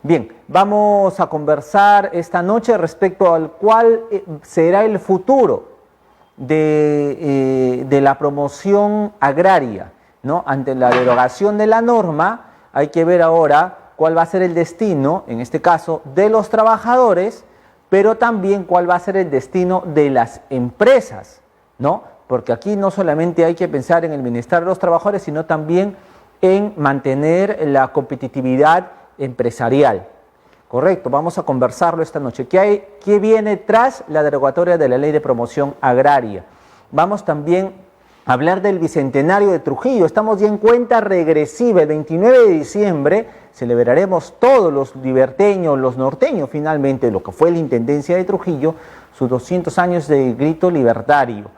Bien, vamos a conversar esta noche respecto al cuál será el futuro de la promoción agraria, ¿no? Ante la derogación de la norma, hay que ver ahora cuál va a ser el destino, en este caso, de los trabajadores, pero también cuál va a ser el destino de las empresas, ¿no? Porque aquí no solamente hay que pensar en el bienestar de los trabajadores, sino también en mantener la competitividad empresarial. Correcto, vamos a conversarlo esta noche. ¿Qué viene tras la derogatoria de la Ley de Promoción Agraria? Vamos también a hablar del Bicentenario de Trujillo. Estamos ya en cuenta regresiva. El 29 de diciembre celebraremos todos los liberteños, los norteños finalmente, lo que fue la Intendencia de Trujillo, sus 200 años de grito libertario.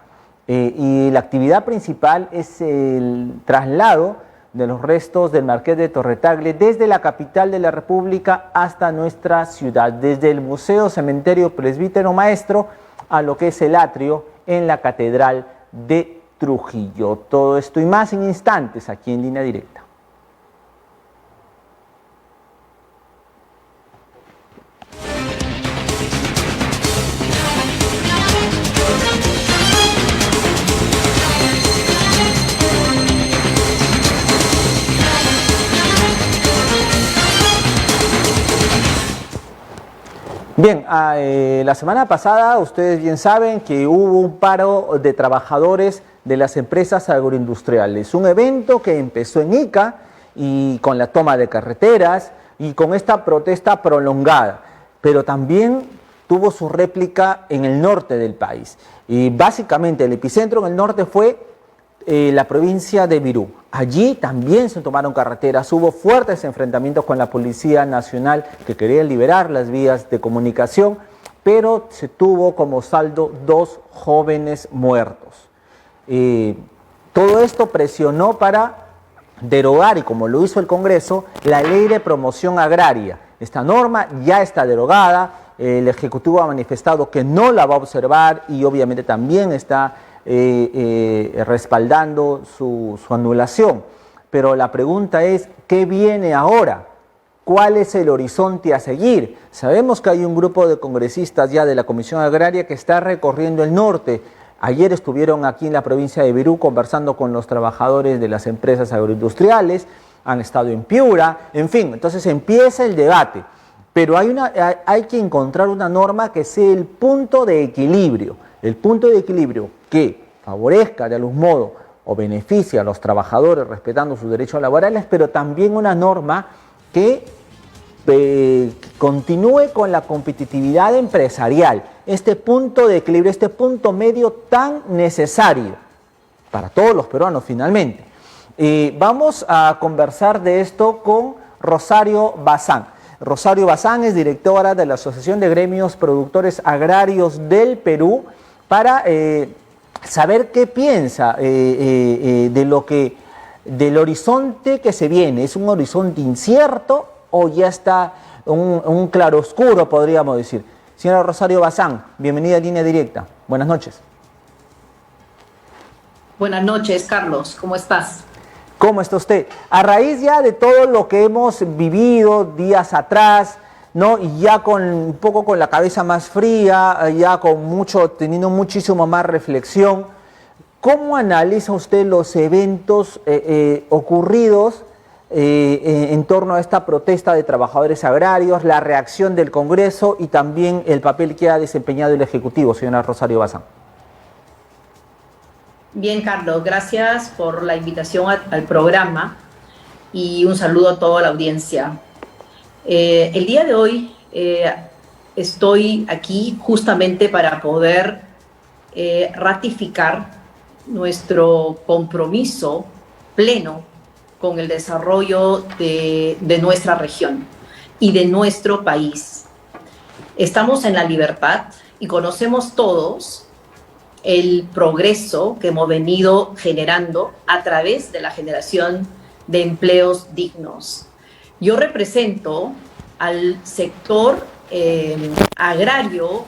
Y la actividad principal es el traslado de los restos del Marqués de Torretagle desde la capital de la República hasta nuestra ciudad, desde el Museo Cementerio Presbítero Maestro a lo que es el atrio en la Catedral de Trujillo. Todo esto y más en instantes aquí en Línea Directa. Bien, la semana pasada ustedes bien saben que hubo un paro de trabajadores de las empresas agroindustriales, un evento que empezó en Ica y con la toma de carreteras y con esta protesta prolongada, pero también tuvo su réplica en el norte del país y básicamente el epicentro en el norte fue la provincia de Virú. Allí también se tomaron carreteras, hubo fuertes enfrentamientos con la Policía Nacional que quería liberar las vías de comunicación, pero se tuvo como saldo 2 jóvenes muertos. Todo esto presionó para derogar, y como lo hizo el Congreso, la Ley de Promoción Agraria. Esta norma ya está derogada, el Ejecutivo ha manifestado que no la va a observar y obviamente también está respaldando su anulación. Pero la pregunta es, ¿qué viene ahora? ¿Cuál es el horizonte a seguir? Sabemos que hay un grupo de congresistas ya de la Comisión Agraria que está recorriendo el norte. Ayer estuvieron aquí en la provincia de Virú conversando con los trabajadores de las empresas agroindustriales, han estado en Piura, en fin, entonces empieza el debate. Pero hay que encontrar una norma que sea el punto de equilibrio que favorezca de algún modo o beneficie a los trabajadores respetando sus derechos laborales, pero también una norma que continúe con la competitividad empresarial, este punto de equilibrio, este punto medio tan necesario para todos los peruanos finalmente. Vamos a conversar de esto con Rosario Bazán. Rosario Bazán es directora de la Asociación de Gremios Productores Agrarios del Perú, para saber qué piensa del horizonte que se viene. ¿Es un horizonte incierto o ya está un claroscuro, podríamos decir? Señora Rosario Bazán, bienvenida a Línea Directa. Buenas noches. Buenas noches, Carlos. ¿Cómo estás? ¿Cómo está usted? A raíz ya de todo lo que hemos vivido días atrás, ¿no? Y ya un poco con la cabeza más fría, ya teniendo muchísimo más reflexión, ¿cómo analiza usted los eventos ocurridos en torno a esta protesta de trabajadores agrarios, la reacción del Congreso y también el papel que ha desempeñado el Ejecutivo, señora Rosario Bazán? Bien, Carlos, gracias por la invitación al programa y un saludo a toda la audiencia. El día de hoy estoy aquí justamente para poder ratificar nuestro compromiso pleno con el desarrollo de nuestra región y de nuestro país. Estamos en la libertad y conocemos todos el progreso que hemos venido generando a través de la generación de empleos dignos. Yo represento al sector agrario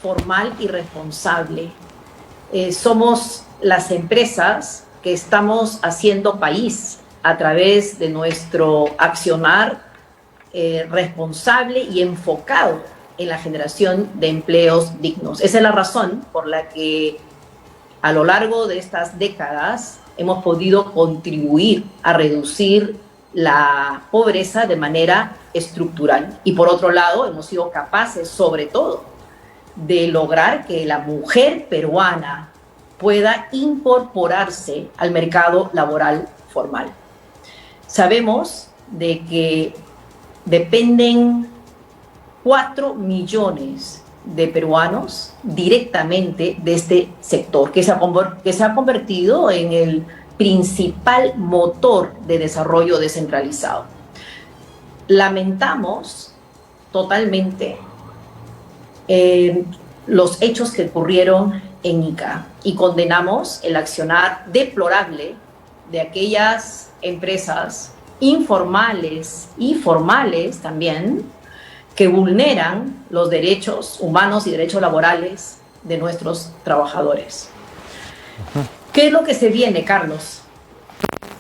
formal y responsable. Somos las empresas que estamos haciendo país a través de nuestro accionar responsable y enfocado en la generación de empleos dignos. Esa es la razón por la que a lo largo de estas décadas hemos podido contribuir a reducir la pobreza de manera estructural. Y por otro lado, hemos sido capaces, sobre todo, de lograr que la mujer peruana pueda incorporarse al mercado laboral formal. Sabemos de que dependen 4 millones de peruanos directamente de este sector, que se ha convertido en el principal motor de desarrollo descentralizado. Lamentamos totalmente los hechos que ocurrieron en Ica y condenamos el accionar deplorable de aquellas empresas informales y formales también que vulneran los derechos humanos y derechos laborales de nuestros trabajadores. ¿Qué es lo que se viene, Carlos?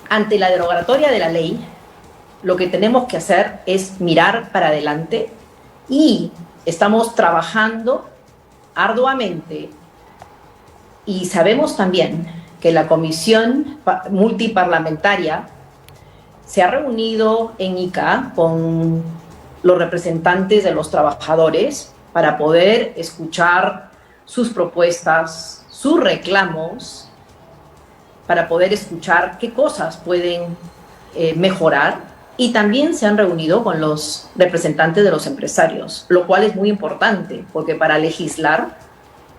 Ante la derogatoria de la ley, lo que tenemos que hacer es mirar para adelante y estamos trabajando arduamente y sabemos también que la Comisión Multiparlamentaria se ha reunido en Ica con los representantes de los trabajadores para poder escuchar sus propuestas, sus reclamos, para poder escuchar qué cosas pueden mejorar, y también se han reunido con los representantes de los empresarios, lo cual es muy importante, porque para legislar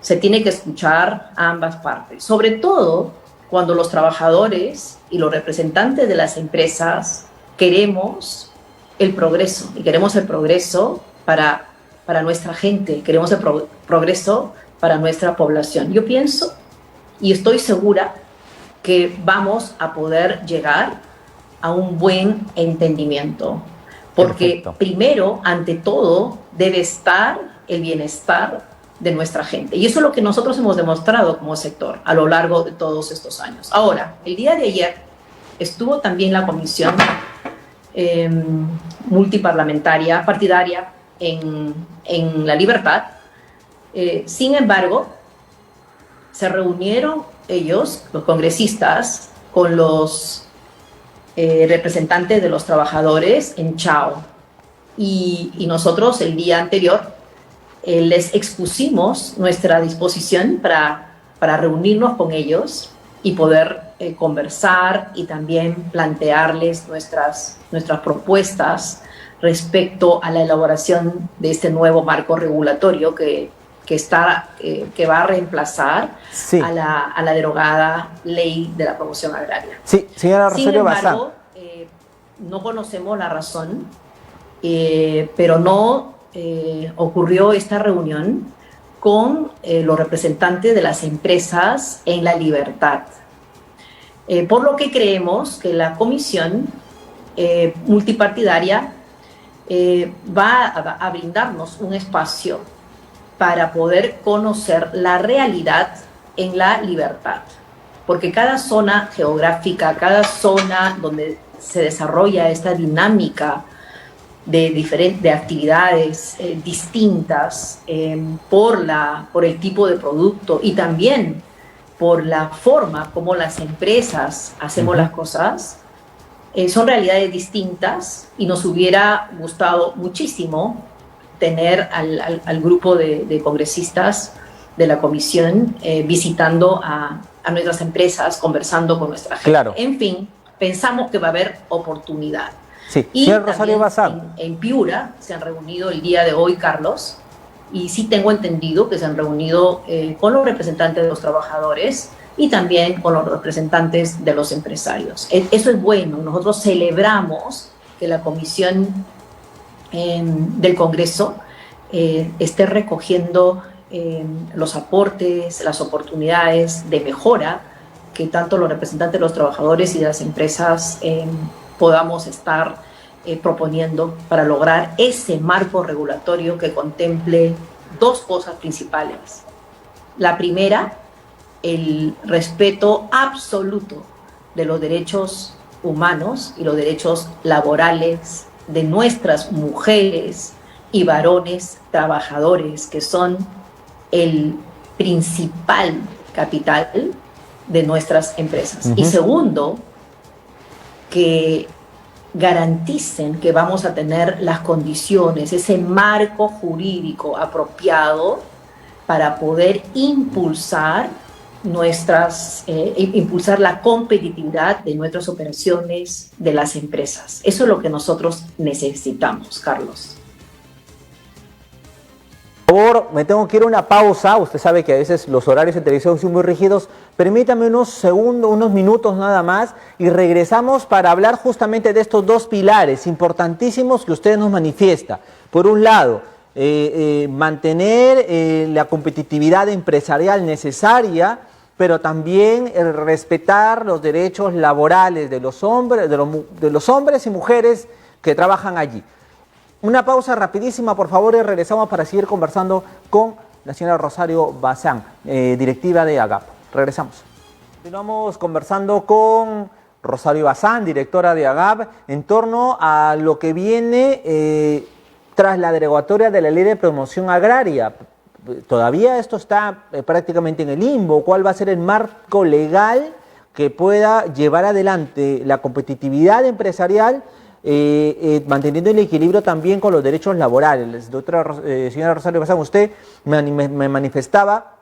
se tiene que escuchar a ambas partes, sobre todo cuando los trabajadores y los representantes de las empresas queremos el progreso, y queremos el progreso para nuestra gente, queremos el progreso para nuestra población. Yo pienso y estoy segura que vamos a poder llegar a un buen entendimiento, porque Perfecto. primero, ante todo, debe estar el bienestar de nuestra gente. Y eso es lo que nosotros hemos demostrado como sector a lo largo de todos estos años. Ahora, el día de ayer estuvo también la comisión multiparlamentaria, partidaria en La Libertad. Sin embargo, se reunieron ellos, los congresistas, con los representantes de los trabajadores en Chao. Y nosotros el día anterior les expusimos nuestra disposición para reunirnos con ellos y poder conversar y también plantearles nuestras propuestas respecto a la elaboración de este nuevo marco regulatorio que va a reemplazar Sí. a la derogada ley de la promoción agraria. Sí, señora Rosario Bazán. Sin embargo, no conocemos la razón, pero no ocurrió esta reunión con los representantes de las empresas en La Libertad. Por lo que creemos que la comisión multipartidaria va a brindarnos un espacio para poder conocer la realidad en La Libertad, porque cada zona geográfica, cada zona donde se desarrolla esta dinámica de actividades distintas por el tipo de producto y también por la forma como las empresas hacemos las cosas, son realidades distintas, y nos hubiera gustado muchísimo tener al grupo de congresistas de la comisión visitando a nuestras empresas, conversando con nuestra gente. Claro. En fin, pensamos que va a haber oportunidad. Sí, Y señor Rosario también Bazán. en Piura se han reunido el día de hoy, Carlos, y sí tengo entendido que se han reunido con los representantes de los trabajadores y también con los representantes de los empresarios. Eso es bueno. Nosotros celebramos que la comisión del Congreso esté recogiendo los aportes, las oportunidades de mejora que tanto los representantes de los trabajadores y de las empresas podamos estar proponiendo para lograr ese marco regulatorio que contemple dos cosas principales. La primera, el respeto absoluto de los derechos humanos y los derechos laborales de nuestras mujeres y varones trabajadores, que son el principal capital de nuestras empresas. Y segundo, que garanticen que vamos a tener las condiciones, ese marco jurídico apropiado para poder impulsar impulsar la competitividad de nuestras operaciones, de las empresas. Eso es lo que nosotros necesitamos, Carlos. Por favor, me tengo que ir a una pausa. Usted sabe que a veces los horarios de televisión son muy rígidos. Permítame unos segundos, unos minutos nada más y regresamos para hablar justamente de estos dos pilares importantísimos que usted nos manifiesta. Por un lado, mantener la competitividad empresarial necesaria, pero también respetar los derechos laborales de los hombres y mujeres que trabajan allí. Una pausa rapidísima, por favor, y regresamos para seguir conversando con la señora Rosario Bazán, directiva de AGAP. Regresamos. Continuamos conversando con Rosario Bazán, directora de AGAP, en torno a lo que viene tras la derogatoria de la Ley de Promoción Agraria. Todavía esto está prácticamente en el limbo. ¿Cuál va a ser el marco legal que pueda llevar adelante la competitividad empresarial, manteniendo el equilibrio también con los derechos laborales? Señora Rosario Bazán, usted me manifestaba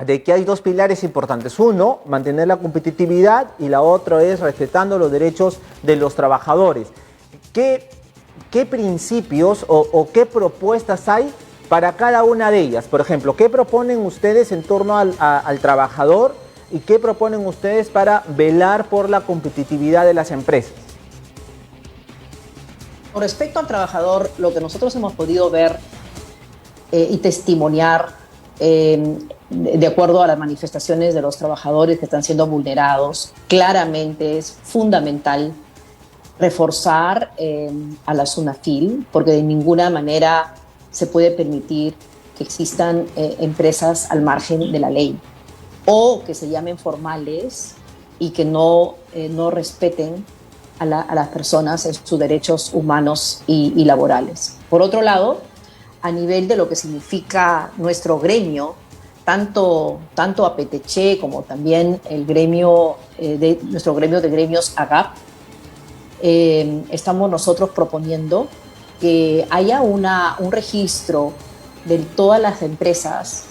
de que hay dos pilares importantes. Uno, mantener la competitividad, y la otra es respetando los derechos de los trabajadores. ¿Qué principios o qué propuestas hay para cada una de ellas? Por ejemplo, ¿qué proponen ustedes en torno al trabajador y qué proponen ustedes para velar por la competitividad de las empresas? Con respecto al trabajador, lo que nosotros hemos podido ver y testimoniar de acuerdo a las manifestaciones de los trabajadores que están siendo vulnerados, claramente es fundamental reforzar a la SUNAFIL, porque de ninguna manera se puede permitir que existan empresas al margen de la ley o que se llamen formales y que no respeten a las personas en sus derechos humanos y laborales. Por otro lado, a nivel de lo que significa nuestro gremio, tanto APTC como también el gremio nuestro gremio de gremios AGAP, estamos nosotros proponiendo que haya un registro de todas las empresas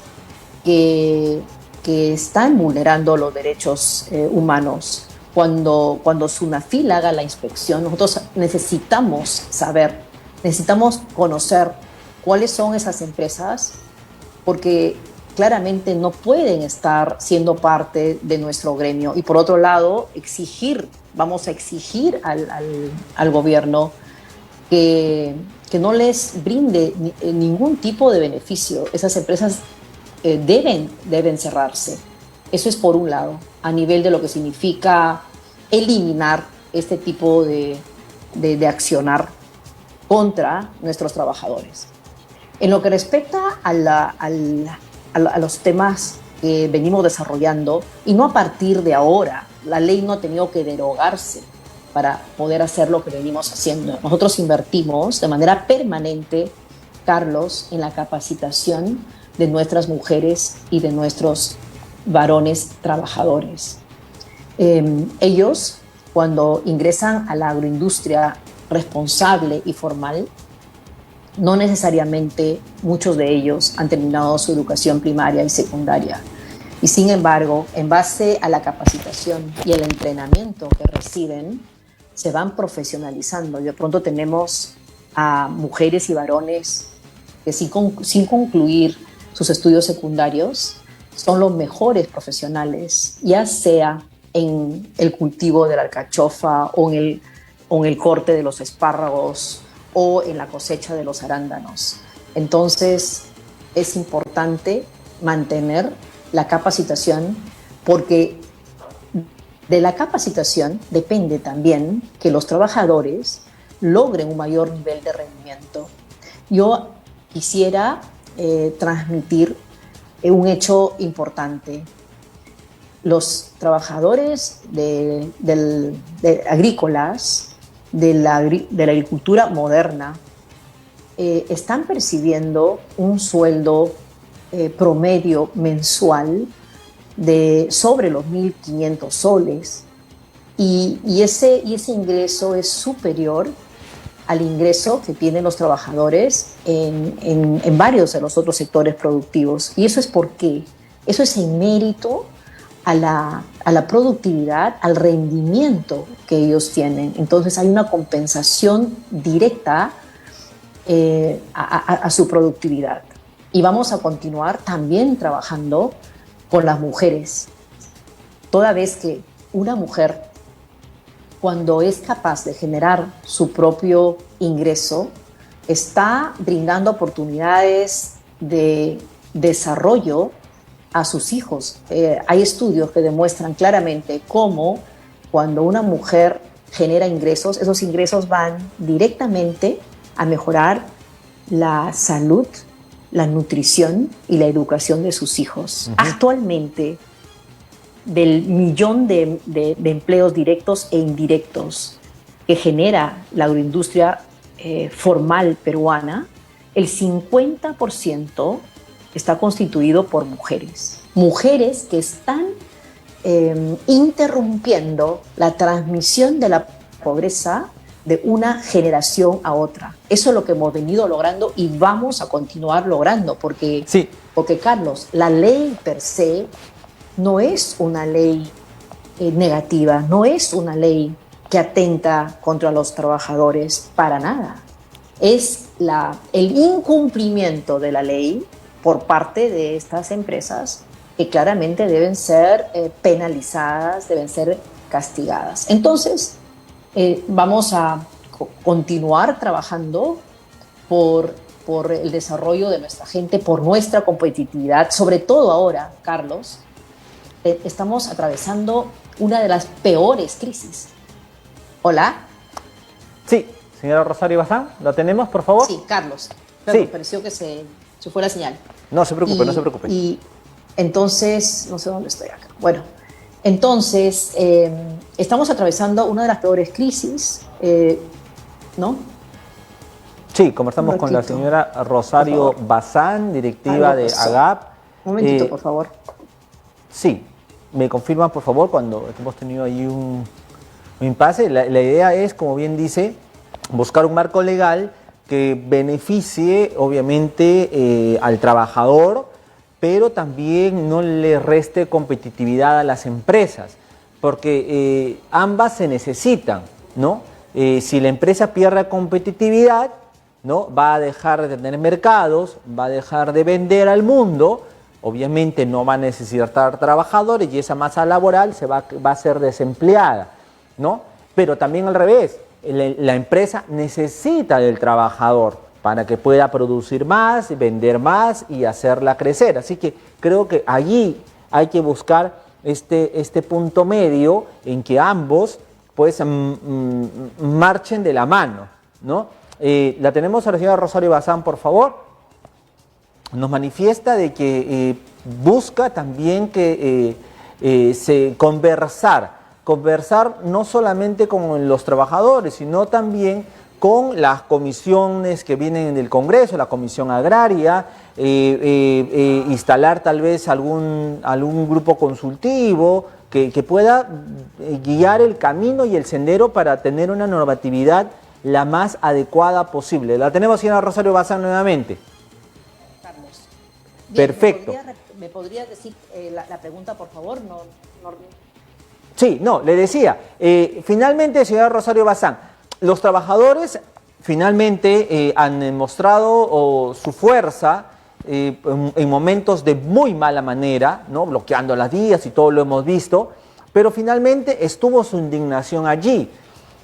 que están vulnerando los derechos humanos. Cuando SUNAFIL haga la inspección, nosotros necesitamos saber, necesitamos conocer cuáles son esas empresas, porque claramente no pueden estar siendo parte de nuestro gremio. Y por otro lado, vamos a exigir al gobierno que no les brinde ningún tipo de beneficio. Esas empresas deben cerrarse. Eso es por un lado, a nivel de lo que significa eliminar este tipo de accionar contra nuestros trabajadores. En lo que respecta a los temas que venimos desarrollando, y no a partir de ahora, la ley no ha tenido que derogarse para poder hacer lo que venimos haciendo. Nosotros invertimos de manera permanente, Carlos, en la capacitación de nuestras mujeres y de nuestros varones trabajadores. Ellos, cuando ingresan a la agroindustria responsable y formal, no necesariamente muchos de ellos han terminado su educación primaria y secundaria. Y sin embargo, en base a la capacitación y el entrenamiento que reciben, se van profesionalizando. Y de pronto tenemos a mujeres y varones que sin concluir sus estudios secundarios son los mejores profesionales, ya sea en el cultivo de la alcachofa o en el corte de los espárragos o en la cosecha de los arándanos. Entonces, es importante mantener la capacitación, porque de la capacitación depende también que los trabajadores logren un mayor nivel de rendimiento. Yo quisiera transmitir un hecho importante. Los trabajadores agrícolas de la agricultura moderna están percibiendo un sueldo promedio mensual de sobre los 1.500 soles y ese ingreso es superior al ingreso que tienen los trabajadores en varios de los otros sectores productivos. ¿Y eso es por qué? Eso es en mérito a la productividad, al rendimiento que ellos tienen. Entonces hay una compensación directa a su productividad. Y vamos a continuar también trabajando con las mujeres. Toda vez que una mujer, cuando es capaz de generar su propio ingreso, está brindando oportunidades de desarrollo a sus hijos. Hay estudios que demuestran claramente cómo cuando una mujer genera ingresos, esos ingresos van directamente a mejorar la salud, la nutrición y la educación de sus hijos. Actualmente, del millón de empleos directos e indirectos que genera la agroindustria formal peruana, el 50% está constituido por mujeres. Mujeres que están interrumpiendo la transmisión de la pobreza de una generación a otra. Eso es lo que hemos venido logrando y vamos a continuar logrando, porque, Sí. porque Carlos, la ley per se no es una ley negativa, no es una ley que atenta contra los trabajadores para nada. Es el incumplimiento de la ley por parte de estas empresas que claramente deben ser penalizadas, deben ser castigadas. Entonces, vamos a continuar trabajando por el desarrollo de nuestra gente, por nuestra competitividad, sobre todo ahora, Carlos, estamos atravesando una de las peores crisis. ¿Hola? Sí, señora Rosario Bazán, ¿la tenemos, por favor? Sí, Carlos. Sí. Me pareció que se fue la señal. No se preocupe, no se preocupe. Y entonces, no sé dónde estoy acá. Bueno, entonces, estamos atravesando una de las peores crisis, ¿no? Sí, conversamos con la señora Rosario Bazán, directiva de AGAP. Un momentito, por favor. Sí, me confirman, por favor, cuando hemos tenido ahí un impasse. La idea es, como bien dice, buscar un marco legal que beneficie, obviamente, al trabajador, pero también no le reste competitividad a las empresas, porque ambas se necesitan, ¿no? Si la empresa pierde competitividad, ¿no?, va a dejar de tener mercados, va a dejar de vender al mundo, obviamente no va a necesitar trabajadores y esa masa laboral va a ser desempleada, ¿no? Pero también al revés, la empresa necesita del trabajador para que pueda producir más, vender más y hacerla crecer. Así que creo que allí hay que buscar este punto medio en que ambos pues marchen de la mano, ¿no? La tenemos a la señora Rosario Bazán, por favor. Nos manifiesta de que busca también que conversar no solamente con los trabajadores, sino también con las comisiones que vienen del Congreso, la Comisión Agraria, instalar tal vez algún grupo consultivo que pueda guiar el camino y el sendero para tener una normatividad la más adecuada posible. La tenemos, señora Rosario Bazán, nuevamente. Carlos. Bien, perfecto. ¿Me podría decir la pregunta, por favor? Sí, no, le decía, finalmente, señora Rosario Bazán, los trabajadores finalmente han mostrado su fuerza en momentos de muy mala manera, ¿no?, bloqueando las vías y todo lo hemos visto, pero finalmente estuvo su indignación allí.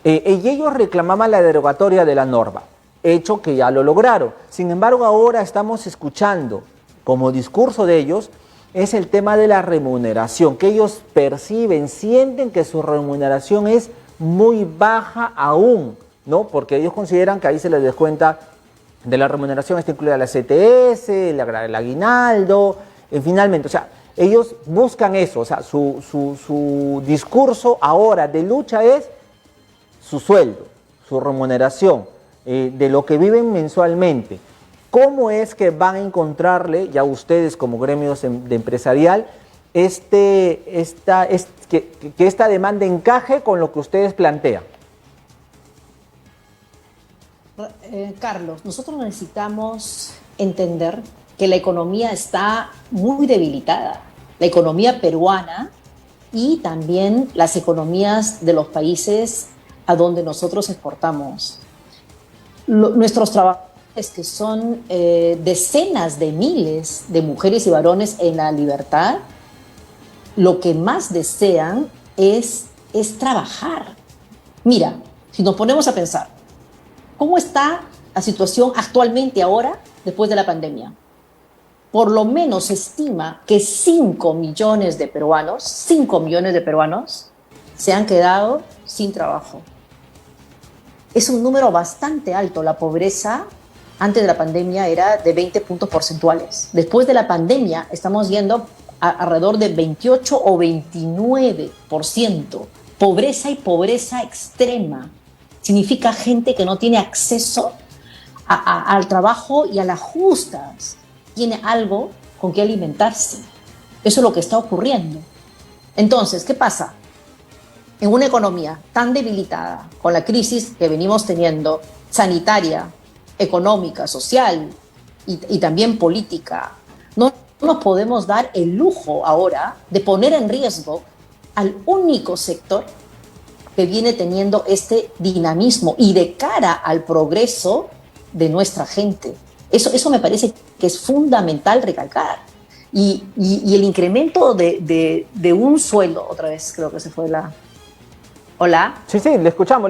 Y ellos reclamaban la derogatoria de la norma, hecho que ya lo lograron. Sin embargo, ahora estamos escuchando como discurso de ellos es el tema de la remuneración, que ellos perciben, sienten que su remuneración es muy baja aún, ¿no? Porque ellos consideran que ahí se les descuenta de la remuneración, está incluida la CTS, el aguinaldo, finalmente, o sea, ellos buscan eso, o sea, su discurso ahora de lucha es su su remuneración, de lo que viven mensualmente, ¿cómo es que van a encontrarle, ya ustedes como gremios de empresarial, que esta demanda encaje con lo que ustedes plantean? Carlos, nosotros necesitamos entender que la economía está muy debilitada. La economía peruana y también las economías de los países a donde nosotros exportamos. Nuestros trabajadores, que son decenas de miles de mujeres y varones en la libertad, lo que más desean es trabajar. Mira, si nos ponemos a pensar, ¿cómo está la situación actualmente ahora, después de la pandemia? Por lo menos se estima que 5 millones de peruanos se han quedado sin trabajo. Es un número bastante alto. La pobreza antes de la pandemia era de 20 puntos porcentuales. Después de la pandemia estamos yendo a alrededor de 28 o 29%. Pobreza y pobreza extrema. Significa gente que no tiene acceso al trabajo y a las justas. Tiene algo con que alimentarse. Eso es lo que está ocurriendo. Entonces, ¿qué pasa? En una economía tan debilitada, con la crisis que venimos teniendo, sanitaria, económica, social y también política, no nos podemos dar el lujo ahora de poner en riesgo al único sector que viene teniendo este dinamismo y de cara al progreso de nuestra gente. Eso me parece que es fundamental recalcar. Y el incremento de un sueldo, otra vez creo que se fue la... ¿Hola? Sí, le escuchamos.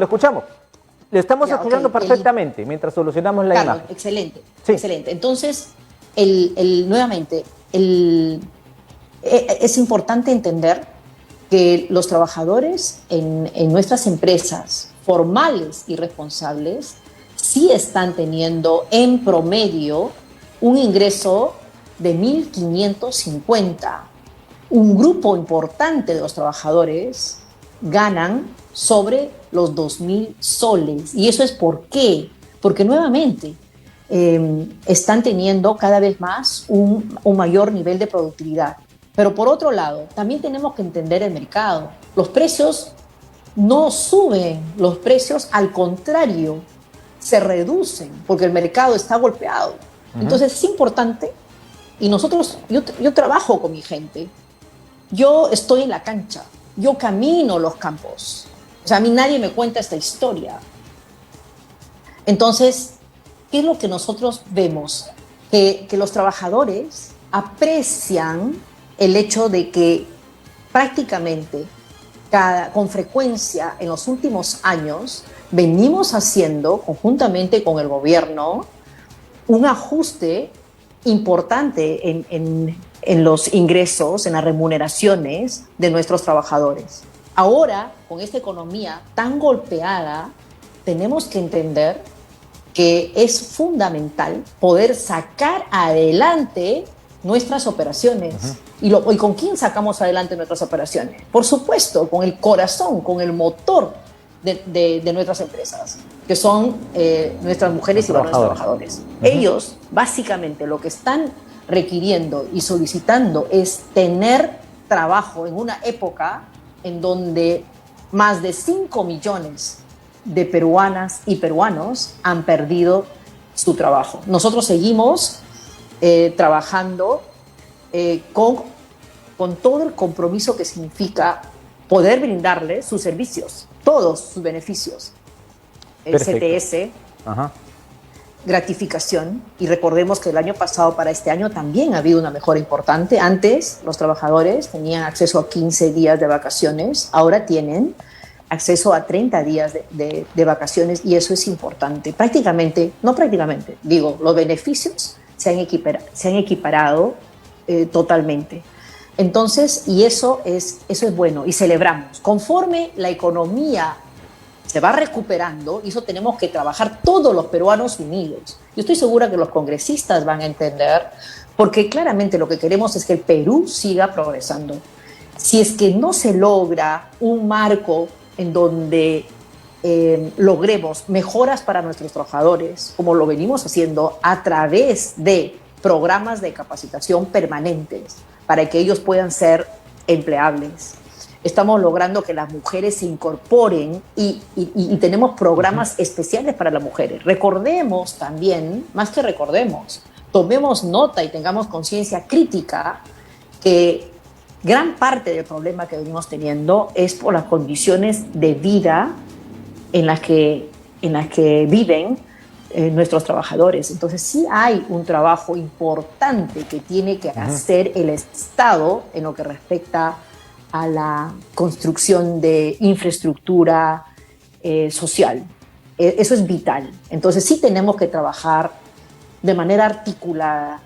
Le estamos escuchando perfectamente mientras solucionamos la Carlos, imagen. Excelente, sí. Excelente. Entonces, nuevamente, es importante entender que los trabajadores en nuestras empresas formales y responsables sí están teniendo en promedio un ingreso de 1.550. Un grupo importante de los trabajadores ganan sobre los 2.000 soles. ¿Y eso es por qué? Porque nuevamente están teniendo cada vez más un mayor nivel de productividad. Pero por otro lado, también tenemos que entender el mercado. Los precios no suben, los precios al contrario se reducen porque el mercado está golpeado. Entonces es importante, y yo trabajo con mi gente, yo estoy en la cancha, yo camino los campos, o sea, a mí nadie me cuenta esta historia. Entonces, ¿qué es lo que nosotros vemos? Que los trabajadores aprecian el hecho de que prácticamente con frecuencia en los últimos años venimos haciendo conjuntamente con el gobierno un ajuste importante en los ingresos, en las remuneraciones de nuestros trabajadores. Ahora, con esta economía tan golpeada, tenemos que entender que es fundamental poder sacar adelante nuestras operaciones. ¿Y con quién sacamos adelante nuestras operaciones? Por supuesto, con el corazón, con el motor de nuestras empresas, que son nuestras mujeres y varones trabajadores. Ellos, básicamente, lo que están requiriendo y solicitando es tener trabajo en una época en donde más de 5 millones de peruanas y peruanos han perdido su trabajo. Nosotros seguimos trabajando con todo el compromiso que significa poder brindarles sus servicios, todos sus beneficios, el CTS, gratificación, y recordemos que el año pasado para este año también ha habido una mejora importante. Antes los trabajadores tenían acceso a 15 días de vacaciones, ahora tienen acceso a 30 días de vacaciones, y eso es importante. Los beneficios se han equiparado totalmente. Entonces, y eso es bueno, y celebramos. Conforme la economía se va recuperando, y eso tenemos que trabajar todos los peruanos unidos. Yo estoy segura que los congresistas van a entender, porque claramente lo que queremos es que el Perú siga progresando. Si es que no se logra un marco en donde logremos mejoras para nuestros trabajadores, como lo venimos haciendo a través de programas de capacitación permanentes para que ellos puedan ser empleables. Estamos logrando que las mujeres se incorporen y tenemos programas especiales para las mujeres. Recordemos también, más que recordemos, tomemos nota y tengamos conciencia crítica que gran parte del problema que venimos teniendo es por las condiciones de vida en las que viven nuestros trabajadores. Entonces sí hay un trabajo importante que tiene que hacer el Estado en lo que respecta a la construcción de infraestructura social. Eso es vital. Entonces sí tenemos que trabajar de manera articulada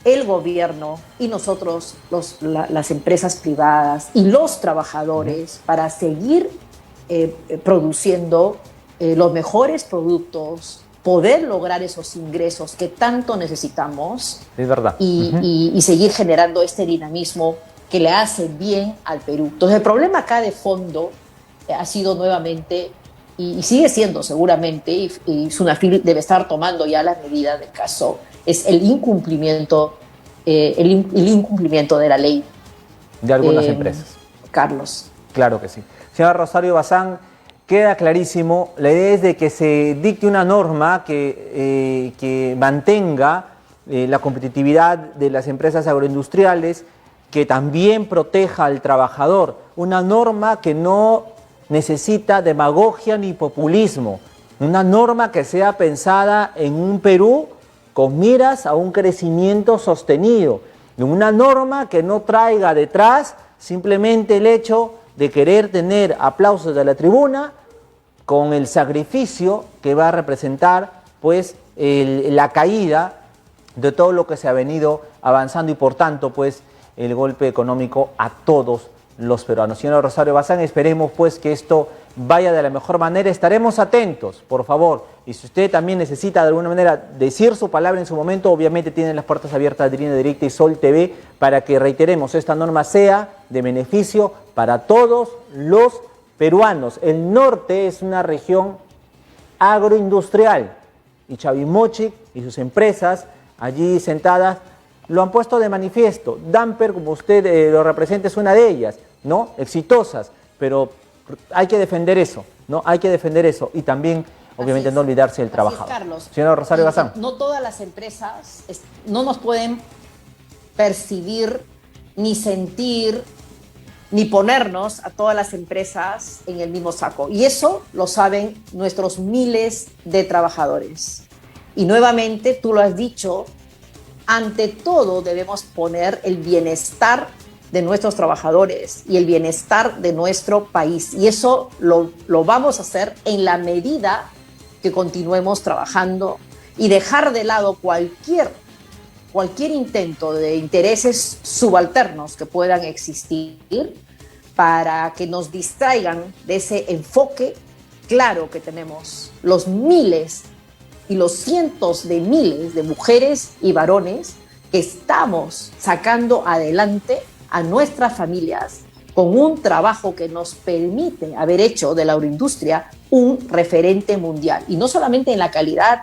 el gobierno y nosotros, las empresas privadas y los trabajadores para seguir produciendo los mejores productos, poder lograr esos ingresos que tanto necesitamos. Es verdad. Y seguir generando este dinamismo que le hace bien al Perú. Entonces el problema acá de fondo ha sido nuevamente, y sigue siendo seguramente, y SUNAFIL debe estar tomando ya las medidas del caso, es el incumplimiento de la ley. De algunas empresas. Carlos. Claro que sí. Señora Rosario Bazán, queda clarísimo, la idea es de que se dicte una norma que mantenga la competitividad de las empresas agroindustriales, que también proteja al trabajador, una norma que no necesita demagogia ni populismo, una norma que sea pensada en un Perú con miras a un crecimiento sostenido, una norma que no traiga detrás simplemente el hecho de querer tener aplausos de la tribuna con el sacrificio que va a representar pues la caída de todo lo que se ha venido avanzando y por tanto pues el golpe económico a todos los peruanos. Señora Rosario Bazán, esperemos pues que esto vaya de la mejor manera, estaremos atentos, por favor, y si usted también necesita de alguna manera decir su palabra en su momento, obviamente tienen las puertas abiertas de Línea Directa y Sol TV para que, reiteremos, esta norma sea de beneficio para todos los peruanos. El norte es una región agroindustrial y Chavimochic y sus empresas allí sentadas lo han puesto de manifiesto. Damper, como usted lo representa, es una de ellas, ¿no? Exitosas, pero hay que defender eso, ¿no? Hay que defender eso y también, obviamente, no olvidarse del trabajador. Carlos. Señora Rosario Bazán. No todas las empresas no nos pueden percibir, ni sentir, ni ponernos a todas las empresas en el mismo saco. Y eso lo saben nuestros miles de trabajadores. Y nuevamente, tú lo has dicho, ante todo debemos poner el bienestar de nuestros trabajadores y el bienestar de nuestro país. Y eso lo vamos a hacer en la medida que continuemos trabajando y dejar de lado cualquier intento de intereses subalternos que puedan existir para que nos distraigan de ese enfoque claro que tenemos los miles y los cientos de miles de mujeres y varones que estamos sacando adelante a nuestras familias con un trabajo que nos permite haber hecho de la agroindustria un referente mundial. Y no solamente en la calidad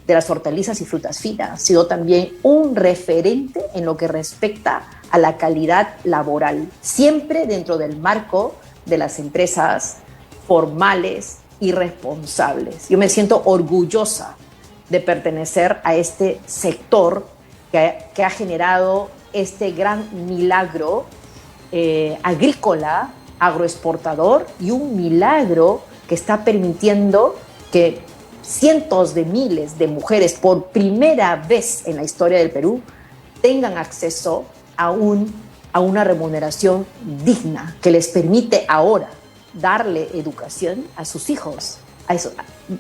de las hortalizas y frutas finas, sino también un referente en lo que respecta a la calidad laboral, siempre dentro del marco de las empresas formales y responsables. Yo me siento orgullosa de pertenecer a este sector que ha generado este gran milagro agrícola, agroexportador y un milagro que está permitiendo que cientos de miles de mujeres por primera vez en la historia del Perú tengan acceso a una remuneración digna que les permite ahora darle educación a sus hijos,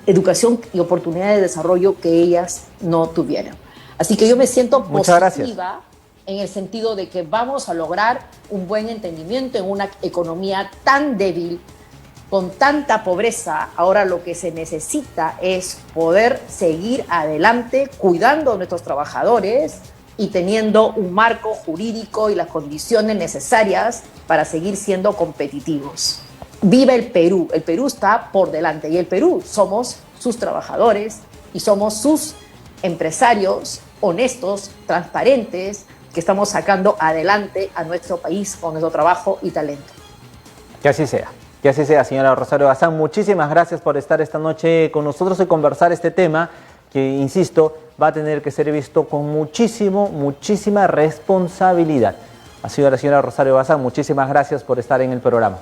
educación y oportunidades de desarrollo que ellas no tuvieron. Así que yo me siento positiva en el sentido de que vamos a lograr un buen entendimiento en una economía tan débil, con tanta pobreza. Ahora lo que se necesita es poder seguir adelante cuidando a nuestros trabajadores y teniendo un marco jurídico y las condiciones necesarias para seguir siendo competitivos. viva el Perú está por delante y el Perú somos sus trabajadores y somos sus empresarios honestos, transparentes, que estamos sacando adelante a nuestro país con nuestro trabajo y talento. Que así sea, señora Rosario Bazán. Muchísimas gracias por estar esta noche con nosotros y conversar este tema que, insisto, va a tener que ser visto con muchísima responsabilidad. Ha sido la señora Rosario Bazán. Muchísimas gracias por estar en el programa.